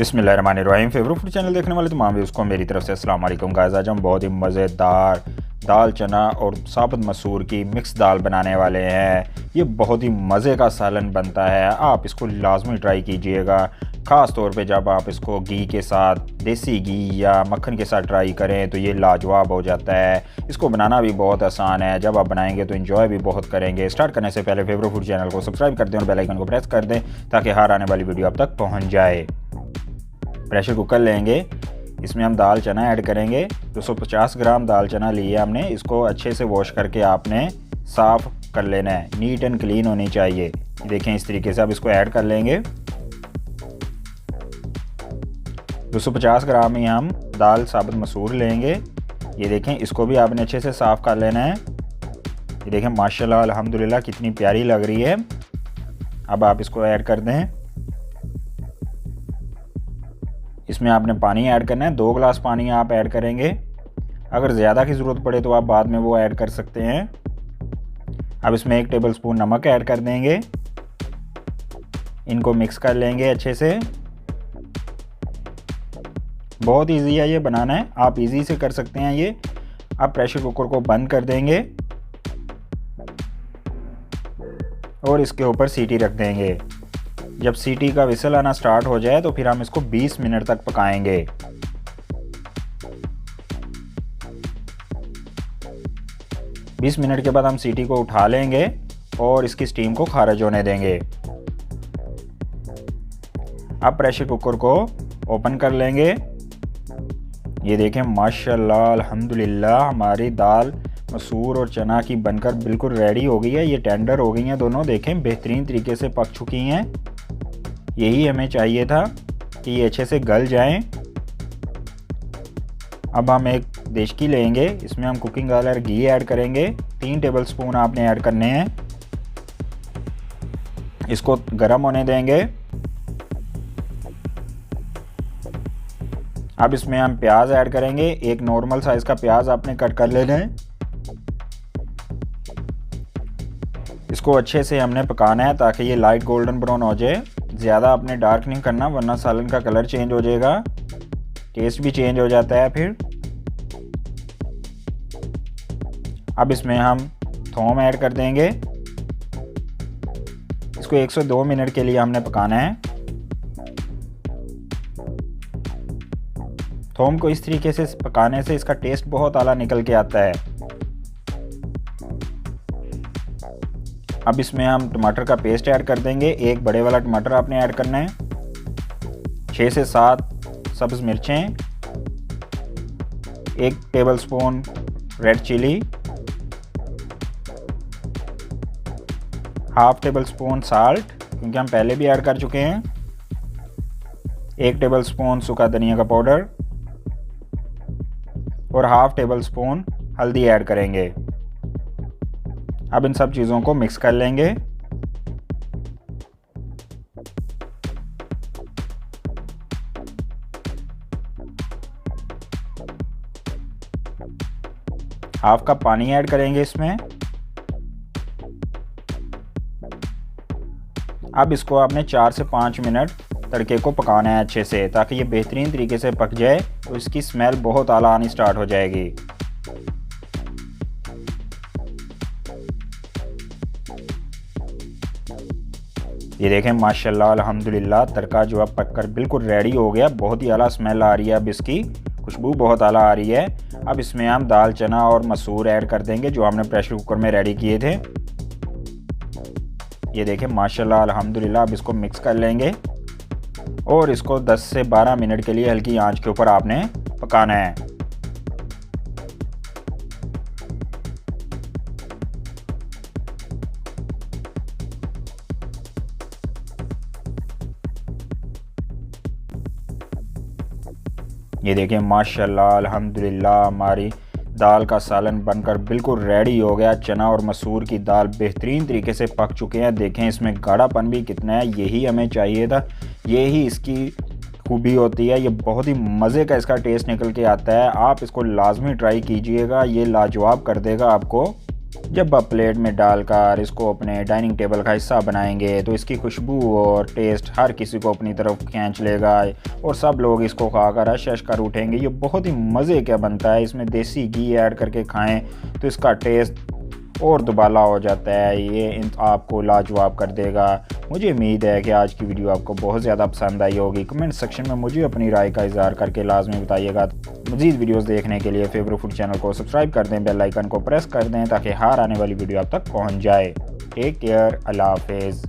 बिस्मिल्लाहिर्रहमानिर्रहीम। Favourite food channel देखने वाले तमाम व्यूज़ को मेरी तरफ से अस्सलाम वालेकुम गाइस। आज हम बहुत ही मज़ेदार दाल चना और साबुत मसूर की मिक्स दाल बनाने वाले हैं। ये बहुत ही मज़े का सालन बनता है, आप इसको लाजमी ट्राई कीजिएगा। ख़ास तौर पे जब आप इसको घी के साथ, देसी घी या मक्खन के साथ ट्राई करें तो ये लाजवाब हो जाता है। इसको बनाना भी बहुत आसान है, जब आप बनाएंगे तो एंजॉय भी बहुत करेंगे। स्टार्ट करने से पहले फेवरेट फूड चैनल को सब्सक्राइब कर दें और बेल आइकन को प्रेस कर दें ताकि हर आने वाली वीडियो आप तक पहुँच जाए। प्रेशर कुकर लेंगे, इसमें हम दाल चना ऐड करेंगे। 250 ग्राम दाल चना लिए हमने, इसको अच्छे से वॉश करके आपने साफ़ कर लेना है, नीट एंड क्लीन होनी चाहिए। देखें इस तरीके से आप इसको ऐड कर लेंगे। 250 ग्राम ही हम दाल साबुत मसूर लेंगे। ये देखें, इसको भी आपने अच्छे से साफ़ कर लेना है। ये देखें माशाल्लाह अल्हम्दुलिल्लाह कितनी प्यारी लग रही है। अब आप इसको ऐड कर दें। इसमें आपने पानी ऐड करना है, 2 गिलास पानी आप ऐड करेंगे। अगर ज़्यादा की ज़रूरत पड़े तो आप बाद में वो ऐड कर सकते हैं। अब इसमें 1 टेबलस्पून नमक ऐड कर देंगे। इनको मिक्स कर लेंगे अच्छे से। बहुत इजी है ये बनाना है, आप इजी से कर सकते हैं ये। अब प्रेशर कुकर को बंद कर देंगे और इसके ऊपर सीटी रख देंगे। जब सीटी का विसल आना स्टार्ट हो जाए तो फिर हम इसको 20 मिनट तक पकाएंगे। बीस मिनट के बाद हम सीटी को उठा लेंगे और इसकी स्टीम को खारिज होने देंगे। अब प्रेशर कुकर को ओपन कर लेंगे। ये देखें माशाल्लाह अल्हम्दुलिल्लाह हमारी दाल मसूर और चना की बनकर बिल्कुल रेडी हो गई है। ये टेंडर हो गई हैं दोनों, देखें बेहतरीन तरीके से पक चुकी हैं। यही हमें चाहिए था कि ये अच्छे से गल जाएं। अब हम एक देचकी लेंगे, इसमें हम कुकिंग ऑयल घी ऐड करेंगे। 3 टेबलस्पून आपने ऐड करने हैं। इसको गर्म होने देंगे। अब इसमें हम प्याज ऐड करेंगे। एक नॉर्मल साइज़ का प्याज आपने कट कर लेना है। इसको अच्छे से हमने पकाना है ताकि ये लाइट गोल्डन ब्राउन हो जाए। ज़्यादा आपने डार्क नहीं करना वरना सालन का कलर चेंज हो जाएगा, टेस्ट भी चेंज हो जाता है फिर। अब इसमें हम थोम ऐड कर देंगे। इसको 1 से 2 मिनट के लिए हमने पकाना है। थोम को इस तरीके से पकाने से इसका टेस्ट बहुत आला निकल के आता है। अब इसमें हम टमाटर का पेस्ट ऐड कर देंगे। 1 बड़े वाला टमाटर आपने ऐड करना है। 6 से 7 सब्ज़ मिर्चें, 1 tablespoon red chilli, half tablespoon salt क्योंकि हम पहले भी ऐड कर चुके हैं, 1 टेबलस्पून सूखा धनिया का पाउडर और हाफ टेबलस्पून हल्दी ऐड करेंगे। अब इन सब चीज़ों को मिक्स कर लेंगे। हाफ कप पानी ऐड करेंगे इसमें। अब इसको आपने 4 से 5 मिनट तड़के को पकाना है अच्छे से ताकि ये बेहतरीन तरीके से पक जाए तो इसकी स्मेल बहुत आला आनी स्टार्ट हो जाएगी। ये देखें माशाल्लाह अल्हम्दुलिल्लाह तड़का जो अब पककर बिल्कुल रेडी हो गया। बहुत ही आला स्मेल आ रही है, अब इसकी खुशबू बहुत आला आ रही है। अब इसमें हम दाल चना और मसूर ऐड कर देंगे जो हमने प्रेशर कुकर में रेडी किए थे। ये देखें माशाल्लाह अल्हम्दुलिल्लाह। अब इसको मिक्स कर लेंगे और इसको 10 से 12 मिनट के लिए हल्की आंच के ऊपर आपने पकाना है। ये देखें माशाल्लाह अल्हम्दुलिल्लाह हमारी दाल का सालन बनकर बिल्कुल रेडी हो गया। चना और मसूर की दाल बेहतरीन तरीके से पक चुके हैं। देखें इसमें गाढ़ापन भी कितना है, यही हमें चाहिए था, यही इसकी खूबी होती है। ये बहुत ही मज़े का इसका टेस्ट निकल के आता है। आप इसको लाजमी ट्राई कीजिएगा, ये लाजवाब कर देगा आपको। जब आप प्लेट में डालकर इसको अपने डाइनिंग टेबल का हिस्सा बनाएंगे तो इसकी खुशबू और टेस्ट हर किसी को अपनी तरफ खींच लेगा और सब लोग इसको खाकर अश कर उठेंगे। ये बहुत ही मज़े का बनता है। इसमें देसी घी ऐड करके खाएं तो इसका टेस्ट और दुबाला हो जाता है। ये आपको लाजवाब कर देगा। मुझे उम्मीद है कि आज की वीडियो आपको बहुत ज़्यादा पसंद आई होगी। कमेंट सेक्शन में मुझे अपनी राय का इज़हार करके लाजमी बताइएगा। मज़ीद वीडियोस देखने के लिए फेवरेट फूड चैनल को सब्सक्राइब कर दें, बेल आइकन को प्रेस कर दें ताकि हर आने वाली वीडियो आप तक पहुंच जाए। टेक केयर, अल्लाह हाफिज़।